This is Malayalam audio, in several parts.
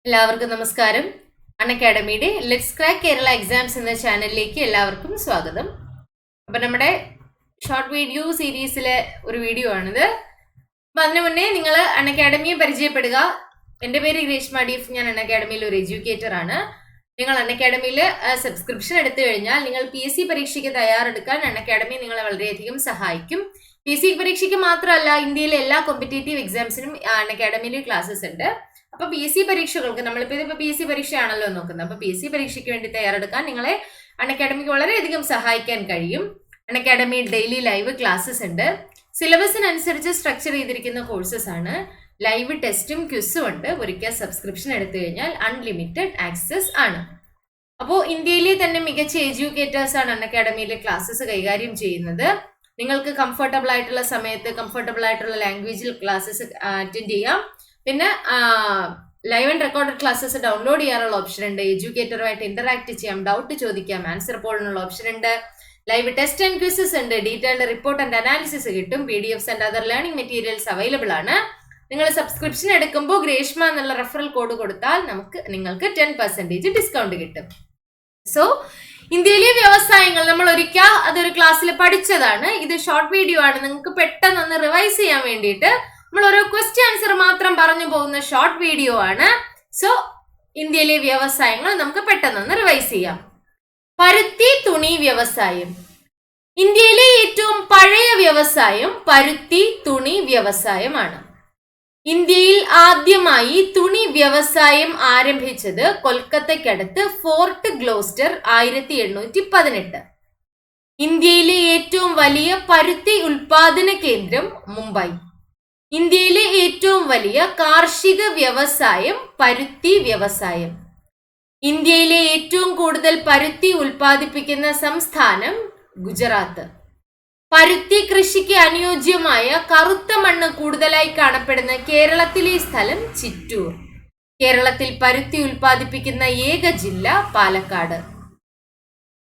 എല്ലാവർക്കും നമസ്കാരം. അൺഅക്കാഡമിയുടെ ലെറ്റ്സ് ക്രാക്ക് കേരള എക്സാംസ് എന്ന ചാനലിലേക്ക് എല്ലാവർക്കും സ്വാഗതം. അപ്പം നമ്മുടെ ഷോർട്ട് വീഡിയോ സീരീസിലെ ഒരു വീഡിയോ ആണിത്. അപ്പം അതിനു മുന്നേ നിങ്ങൾ അൺഅക്കാഡമിയെ പരിചയപ്പെടുക. എൻ്റെ പേര് ഗ്രേഷ്മ ഡീഫ്. ഞാൻ അൺഅക്കാഡമിയിൽ ഒരു എഡ്യൂക്കേറ്റർ ആണ്. നിങ്ങൾ അൺഅക്കാഡമിയിൽ സബ്സ്ക്രിപ്ഷൻ എടുത്തു കഴിഞ്ഞാൽ നിങ്ങൾ PSC പരീക്ഷയ്ക്ക് തയ്യാറെടുക്കാൻ അൺഅക്കാഡമി നിങ്ങളെ വളരെയധികം സഹായിക്കും. PSC പരീക്ഷയ്ക്ക് മാത്രമല്ല, ഇന്ത്യയിലെ എല്ലാ കോമ്പറ്റേറ്റീവ് എക്സാംസിനും അൺഅക്കാഡമിയിൽ ക്ലാസ്സസ് ഉണ്ട്. അപ്പൊ PSC പരീക്ഷകൾക്ക് നമ്മളിപ്പോ PSC പരീക്ഷയാണല്ലോ നോക്കുന്നത്. അപ്പൊ PSC പരീക്ഷയ്ക്ക് വേണ്ടി തയ്യാറെടുക്കാൻ നിങ്ങളെ അൺഅക്കാഡമിക്ക് വളരെയധികം സഹായിക്കാൻ കഴിയും. അൺഅക്കാഡമി ഡെയിലി ലൈവ് ക്ലാസ്സസ് ഉണ്ട്. സിലബസിനനുസരിച്ച് സ്ട്രക്ചർ ചെയ്തിരിക്കുന്ന കോഴ്സസ് ആണ്. ലൈവ് ടെസ്റ്റും ക്വിസും ഉണ്ട്. ഒരിക്കൽ സബ്സ്ക്രിപ്ഷൻ എടുത്തു കഴിഞ്ഞാൽ അൺലിമിറ്റഡ് ആക്സസ് ആണ്. അപ്പോൾ ഇന്ത്യയിലെ തന്നെ മികച്ച എഡ്യൂക്കേറ്റേഴ്സ് ആണ് അൺഅക്കാഡമിയിലെ ക്ലാസ്സസ് കൈകാര്യം ചെയ്യുന്നത്. നിങ്ങൾക്ക് കംഫർട്ടബിൾ ആയിട്ടുള്ള സമയത്ത് കംഫർട്ടബിൾ ആയിട്ടുള്ള ലാംഗ്വേജിൽ ക്ലാസ്സസ് അറ്റൻഡ് ചെയ്യാം. പിന്നെ live and recorded classes download ചെയ്യാനുള്ള ഓപ്ഷൻ ഉണ്ട്. എഡ്യൂക്കേറ്ററുമായിട്ട് ഇന്ററാക്ട് ചെയ്യാം, ഡൗട്ട് ചോദിക്കാം, ആൻസർ പോളിനുള്ള ഓപ്ഷൻ ഉണ്ട്. ലൈവ് ടെസ്റ്റ് ആൻഡ് ക്വിസസ് ഉണ്ട്. ഡീറ്റെയിൽഡ് റിപ്പോർട്ട് ആൻഡ് അനാലിസിസ് കിട്ടും. PDFs and other learning materials available ആണ്. നിങ്ങൾ സബ്സ്ക്രിപ്ഷൻ എടുക്കുമ്പോൾ ഗ്രേഷ്മ എന്നുള്ള റെഫറൽ കോഡ് കൊടുത്താൽ നിങ്ങൾക്ക് 10% ഡിസ്കൗണ്ട് കിട്ടും. സോ ഇന്ത്യയിലെ വ്യവസായങ്ങൾ നമ്മൾ ഒരിക്കൽ അതൊരു ക്ലാസ്സിൽ പഠിച്ചതാണ്. ഇത് ഷോർട്ട് വീഡിയോ ആണ്. നിങ്ങൾക്ക് പെട്ടെന്ന് ഒന്ന് റിവൈസ് ചെയ്യാൻ വേണ്ടിയിട്ട് നമ്മൾ ഓരോ ക്വസ്റ്റ്യൻ ആൻസർ മാത്രം പറഞ്ഞു പോകുന്ന ഷോർട്ട് വീഡിയോ ആണ്. സോ ഇന്ത്യയിലെ വ്യവസായങ്ങൾ നമുക്ക് പെട്ടെന്ന് റിവൈസ് ചെയ്യാം. പരുത്തി തുണി വ്യവസായം. ഇന്ത്യയിലെ ഏറ്റവും പഴയ വ്യവസായം പരുത്തി തുണി വ്യവസായമാണ്. ഇന്ത്യയിൽ ആദ്യമായി തുണി വ്യവസായം ആരംഭിച്ചത് കൊൽക്കത്തയ്ക്കടുത്ത് ഫോർട്ട് ഗ്ലോസ്റ്റർ 1818. ഇന്ത്യയിലെ ഏറ്റവും വലിയ പരുത്തി ഉൽപാദന കേന്ദ്രം മുംബൈ. ഇന്ത്യയിലെ ഏറ്റവും വലിയ കാർഷിക വ്യവസായം പരുത്തി വ്യവസായം. ഇന്ത്യയിലെ ഏറ്റവും കൂടുതൽ പരുത്തി ഉൽപ്പാദിപ്പിക്കുന്ന സംസ്ഥാനം ഗുജറാത്ത്. പരുത്തി കൃഷിക്ക് അനുയോജ്യമായ കറുത്ത മണ്ണ് കൂടുതലായി കാണപ്പെടുന്ന കേരളത്തിലെ സ്ഥലം ചിറ്റൂർ. കേരളത്തിൽ പരുത്തി ഉൽപ്പാദിപ്പിക്കുന്ന ഏക ജില്ല പാലക്കാട്.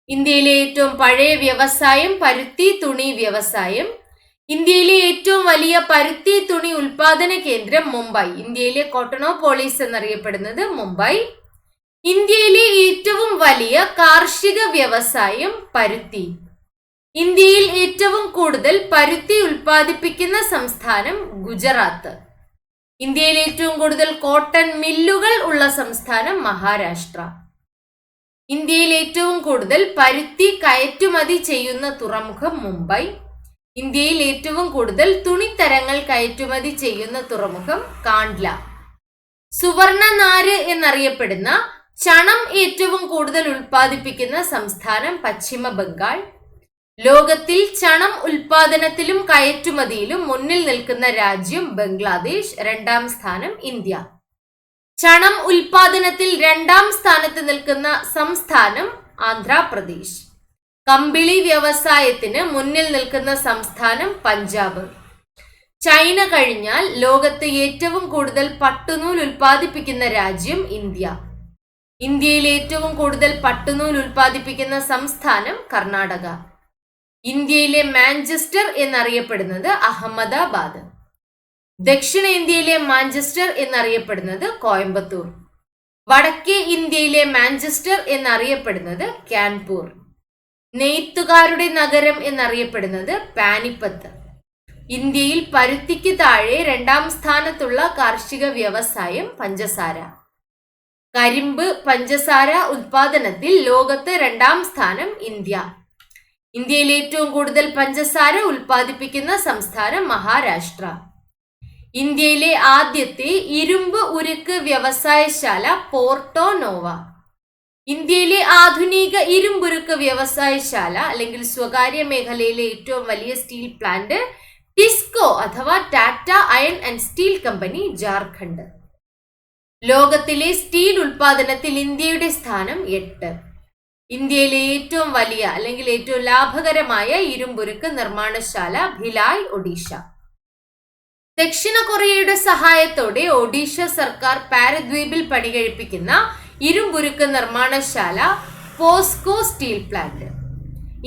ഇന്ത്യയിലെ ഏറ്റവും പഴയ വ്യവസായം പരുത്തി തുണി വ്യവസായം. ഇന്ത്യയിലെ ഏറ്റവും വലിയ പരുത്തി തുണി ഉൽപാദന കേന്ദ്രം മുംബൈ. ഇന്ത്യയിലെ കോട്ടണോപോളിസ് എന്നറിയപ്പെടുന്നത് മുംബൈ. ഇന്ത്യയിലെ ഏറ്റവും വലിയ കാർഷിക വ്യവസായം പരുത്തി. ഇന്ത്യയിൽ ഏറ്റവും കൂടുതൽ പരുത്തി ഉൽപ്പാദിപ്പിക്കുന്ന സംസ്ഥാനം ഗുജറാത്ത്. ഇന്ത്യയിൽ ഏറ്റവും കൂടുതൽ കോട്ടൺ മില്ലുകൾ ഉള്ള സംസ്ഥാനം മഹാരാഷ്ട്ര. ഇന്ത്യയിൽ ഏറ്റവും കൂടുതൽ പരുത്തി കയറ്റുമതി ചെയ്യുന്ന തുറമുഖം മുംബൈ. ഇന്ത്യയിൽ ഏറ്റവും കൂടുതൽ തുണിത്തരങ്ങൾ കയറ്റുമതി ചെയ്യുന്ന തുറമുഖം കാണ്ട്ല. സുവർണ നാര് എന്നറിയപ്പെടുന്ന ചണം ഏറ്റവും കൂടുതൽ ഉൽപ്പാദിപ്പിക്കുന്ന സംസ്ഥാനം പശ്ചിമ ബംഗാൾ. ലോകത്തിൽ ചണം ഉൽപാദനത്തിലും കയറ്റുമതിയിലും മുന്നിൽ നിൽക്കുന്ന രാജ്യം ബംഗ്ലാദേശ്. 2ാം സ്ഥാനം ഇന്ത്യ. ചണം ഉൽപാദനത്തിൽ 2ാം സ്ഥാനത്ത് നിൽക്കുന്ന സംസ്ഥാനം ആന്ധ്രാപ്രദേശ്. കമ്പിളി വ്യവസായത്തിന് മുന്നിൽ നിൽക്കുന്ന സംസ്ഥാനം പഞ്ചാബ്. ചൈന കഴിഞ്ഞാൽ ലോകത്ത് ഏറ്റവും കൂടുതൽ പട്ടുനൂൽ ഉൽപ്പാദിപ്പിക്കുന്ന രാജ്യം ഇന്ത്യ. ഇന്ത്യയിൽ ഏറ്റവും കൂടുതൽ പട്ടുനൂൽ ഉൽപ്പാദിപ്പിക്കുന്ന സംസ്ഥാനം കർണാടക. ഇന്ത്യയിലെ മാഞ്ചസ്റ്റർ എന്നറിയപ്പെടുന്നത് അഹമ്മദാബാദ്. ദക്ഷിണേന്ത്യയിലെ മാഞ്ചസ്റ്റർ എന്നറിയപ്പെടുന്നത് കോയമ്പത്തൂർ. വടക്കേ ഇന്ത്യയിലെ മാഞ്ചസ്റ്റർ എന്നറിയപ്പെടുന്നത് കാൺപൂർ. നെയ്ത്തുകാരുടെ നഗരം എന്നറിയപ്പെടുന്നത് പാനിപ്പത്ത്. ഇന്ത്യയിൽ പരുത്തിക്ക് താഴെ 2ാം സ്ഥാനത്തുള്ള കാർഷിക വ്യവസായം പഞ്ചസാര. കരിമ്പ് പഞ്ചസാര ഉൽപാദനത്തിൽ ലോകത്ത് 2ാം സ്ഥാനം ഇന്ത്യ. ഇന്ത്യയിൽ ഏറ്റവും കൂടുതൽ പഞ്ചസാര ഉൽപ്പാദിപ്പിക്കുന്ന സംസ്ഥാനം മഹാരാഷ്ട്ര. ഇന്ത്യയിലെ ആദ്യത്തെ ഇരുമ്പ് ഉരുക്ക് വ്യവസായശാല പോർട്ടോ നോവ. ഇന്ത്യയിലെ ആധുനിക ഇരുമ്പുരുക്ക് വ്യവസായശാല അല്ലെങ്കിൽ സ്വകാര്യ മേഖലയിലെ ഏറ്റവും വലിയ സ്റ്റീൽ പ്ലാന്റ് ടിസ്കോ അഥവാ Tata iron and steel company, Jharkhand. ലോകത്തിലെ സ്റ്റീൽ ഉൽപാദനത്തിൽ ഇന്ത്യയുടെ സ്ഥാനം 8. ഇന്ത്യയിലെ ഏറ്റവും വലിയ അല്ലെങ്കിൽ ഏറ്റവും ലാഭകരമായ ഇരുമ്പുരുക്ക് നിർമ്മാണശാല ഭിലായ്, ഒഡീഷ. ദക്ഷിണ കൊറിയയുടെ സഹായത്തോടെ ഒഡീഷ സർക്കാർ പാരദ്വീപിൽ പണികഴിപ്പിക്കുന്ന ഇരുമ്പുരുക്ക് നിർമ്മാണശാല പോസ്കോ സ്റ്റീൽ പ്ലാന്റ്.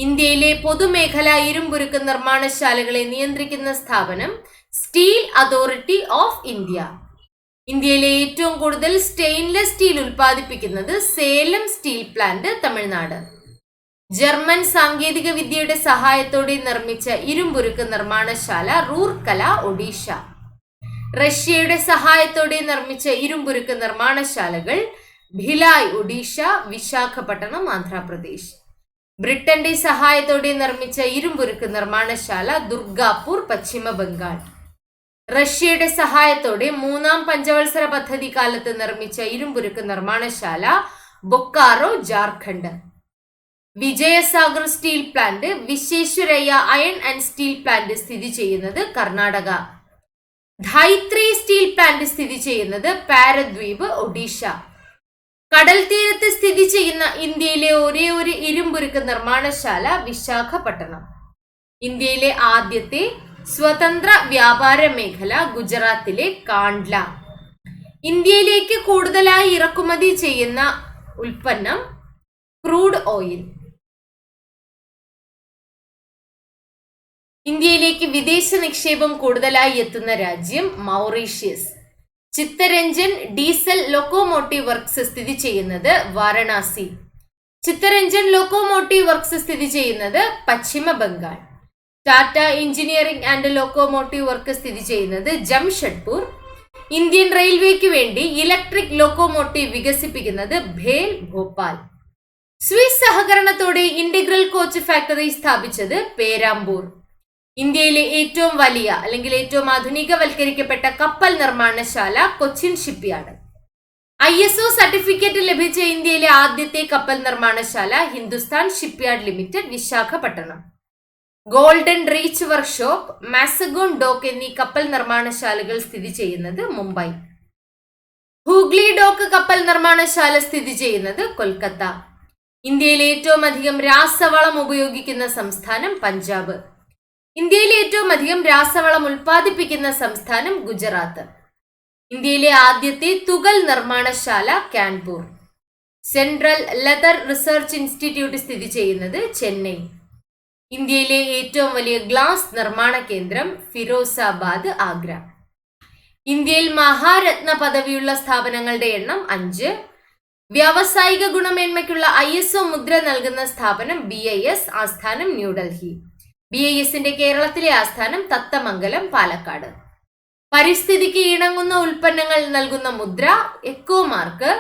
ഇന്ത്യയിലെ പൊതുമേഖലാ ഇരുമ്പുരുക്ക് നിർമ്മാണശാലകളെ നിയന്ത്രിക്കുന്ന സ്ഥാപനം സ്റ്റീൽ അതോറിറ്റി ഓഫ് ഇന്ത്യ. ഇന്ത്യയിലെ ഏറ്റവും കൂടുതൽ സ്റ്റെയിൻലെസ് സ്റ്റീൽ ഉൽപ്പാദിപ്പിക്കുന്നത് Salem steel plant, Tamil Nadu. German സാങ്കേതിക വിദ്യയുടെ സഹായത്തോടെ നിർമ്മിച്ച ഇരുമ്പുരുക്ക് നിർമ്മാണശാല റൂർക്കല, ഒഡീഷ. റഷ്യയുടെ സഹായത്തോടെ നിർമ്മിച്ച ഇരുമ്പുരുക്ക് നിർമ്മാണശാലകൾ ഭിലായ്, ഒഡീഷ, വിശാഖപട്ടണം, ആന്ധ്രാപ്രദേശ്. ബ്രിട്ടന്റെ സഹായത്തോടെ നിർമ്മിച്ച ഇരുമ്പുരുക്ക് നിർമ്മാണശാല ദുർഗാപൂർ, പശ്ചിമ ബംഗാൾ. റഷ്യയുടെ സഹായത്തോടെ 3ാം പഞ്ചവത്സര പദ്ധതി കാലത്ത് നിർമ്മിച്ച ഇരുമ്പുരുക്ക് നിർമ്മാണശാല Bokaro, Jharkhand. Vijayasagar steel plant, Visvesvaraya iron and steel plant സ്ഥിതി ചെയ്യുന്നത് കർണാടക. ധൈത്രി സ്റ്റീൽ പ്ലാന്റ് സ്ഥിതി ചെയ്യുന്നത് പാരദ്വീപ്, ഒഡീഷ. കടൽ തീരത്ത് സ്ഥിതി ചെയ്യുന്ന ഇന്ത്യയിലെ ഒരേ ഒരു ഇരുമ്പുരുക്ക് നിർമ്മാണശാല വിശാഖപട്ടണം. ഇന്ത്യയിലെ ആദ്യത്തെ സ്വതന്ത്ര വ്യാപാര മേഖല ഗുജറാത്തിലെ കാണ്ട്ല. ഇന്ത്യയിലേക്ക് കൂടുതലായി ഇറക്കുമതി ചെയ്യുന്ന ഉൽപ്പന്നം ക്രൂഡ് ഓയിൽ. ഇന്ത്യയിലേക്ക് വിദേശ നിക്ഷേപം കൂടുതലായി എത്തുന്ന രാജ്യം Mauritius. Chittaranjan diesel locomotive works സ്ഥിതി ചെയ്യുന്നത് വാരണാസി. ചിത്തരഞ്ജൻ ലോക്കോമോട്ടീവ് വർക്ക്സ് സ്ഥിതി ചെയ്യുന്നത് Paschima Bengal. Tata engineering and locomotive work സ്ഥിതി ചെയ്യുന്നത് ജംഷഡ്പൂർ. ഇന്ത്യൻ റെയിൽവേക്ക് വേണ്ടി ഇലക്ട്രിക് ലോക്കോമോട്ടീവ് വികസിപ്പിക്കുന്നത് ഭേൽ, ഭോപ്പാൽ. സ്വിസ് സഹകരണത്തോടെ ഇന്റഗ്രൽ കോച്ച് ഫാക്ടറി സ്ഥാപിച്ചത് പേരാമ്പൂർ. ഇന്ത്യയിലെ ഏറ്റവും വലിയ അല്ലെങ്കിൽ ഏറ്റവും ആധുനികവൽക്കരിക്കപ്പെട്ട കപ്പൽ നിർമ്മാണശാല കൊച്ചിൻ ഷിപ്പ്യാർഡ്. ISO സർട്ടിഫിക്കറ്റ് ലഭിച്ച ഇന്ത്യയിലെ ആദ്യത്തെ കപ്പൽ നിർമ്മാണശാല Hindustan shipyard limited, Visakhapatnam. Golden reach workshop, Mazagon dock എന്നീ കപ്പൽ നിർമ്മാണശാലകൾ സ്ഥിതി ചെയ്യുന്നത് മുംബൈ. ഹൂഗ്ലി ഡോക്ക് കപ്പൽ നിർമ്മാണശാല സ്ഥിതി ചെയ്യുന്നത് കൊൽക്കത്ത. ഇന്ത്യയിലെ ഏറ്റവും അധികം രാസവളം ഉപയോഗിക്കുന്ന സംസ്ഥാനം പഞ്ചാബ്. ഇന്ത്യയിലെ ഏറ്റവും അധികം രാസവളം ഉൽപ്പാദിപ്പിക്കുന്ന സംസ്ഥാനം ഗുജറാത്ത്. ഇന്ത്യയിലെ ആദ്യത്തെ തുകൽ നിർമ്മാണശാല Kanpur. Central leather research institute സ്ഥിതി ചെയ്യുന്നത് ചെന്നൈ. ഇന്ത്യയിലെ ഏറ്റവും വലിയ ഗ്ലാസ് നിർമ്മാണ കേന്ദ്രം ഫിറോസാബാദ്, ആഗ്ര. ഇന്ത്യയിൽ മഹാരത്ന പദവിയുള്ള സ്ഥാപനങ്ങളുടെ എണ്ണം 5. വ്യാവസായിക ഗുണമേന്മയ്ക്കുള്ള ISO മുദ്ര നൽകുന്ന സ്ഥാപനം BIS, ആസ്ഥാനം ന്യൂഡൽഹി. BISന്റെ കേരളത്തിലെ ആസ്ഥാനം തത്തമംഗലം, പാലക്കാട്. പരിസ്ഥിതിക്ക് ഇണങ്ങുന്ന ഉൽപ്പന്നങ്ങൾ നൽകുന്ന മുദ്ര എക്കോ മാർക്ക്.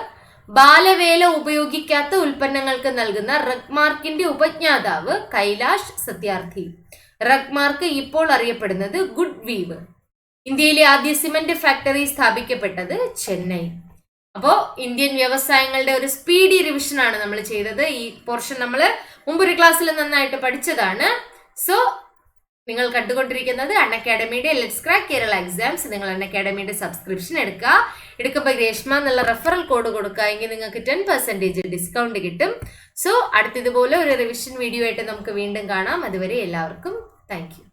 ബാലവേല ഉപയോഗിക്കാത്ത ഉൽപ്പന്നങ്ങൾക്ക് നൽകുന്ന റഗ്മാർക്കിന്റെ ഉപജ്ഞാതാവ് കൈലാഷ് സത്യാർത്ഥി. റഗ്മാർക്ക് ഇപ്പോൾ അറിയപ്പെടുന്നത് ഗുഡ് വീവ്. ഇന്ത്യയിലെ ആദ്യ സിമന്റ് ഫാക്ടറി സ്ഥാപിക്കപ്പെട്ടത് ചെന്നൈ. അപ്പോൾ ഇന്ത്യൻ വ്യവസായങ്ങളുടെ ഒരു സ്പീഡി റിവിഷൻ ആണ് നമ്മൾ ചെയ്തത്. ഈ പോർഷൻ നമ്മൾ മുമ്പൊരു ക്ലാസ്സിൽ നന്നായിട്ട് പഠിച്ചതാണ്. സോ നിങ്ങൾ കണ്ടുകൊണ്ടിരിക്കുന്നത് അൺഅക്കാഡമിയുടെ ലെറ്റ്സ് ക്രാക്ക് കേരള എക്സാംസ്. നിങ്ങൾ അൺഅക്കാഡമിയുടെ സബ്സ്ക്രിപ്ഷൻ എടുക്കുമ്പോൾ രേഷ്മ എന്നുള്ള റെഫറൽ കോഡ് കൊടുക്കുക, എങ്കിൽ നിങ്ങൾക്ക് 10% ഡിസ്കൗണ്ട് കിട്ടും. സോ അടുത്തതുപോലെ ഒരു റിവിഷൻ വീഡിയോ ആയിട്ട് നമുക്ക് വീണ്ടും കാണാം. അതുവരെ എല്ലാവർക്കും താങ്ക് യു.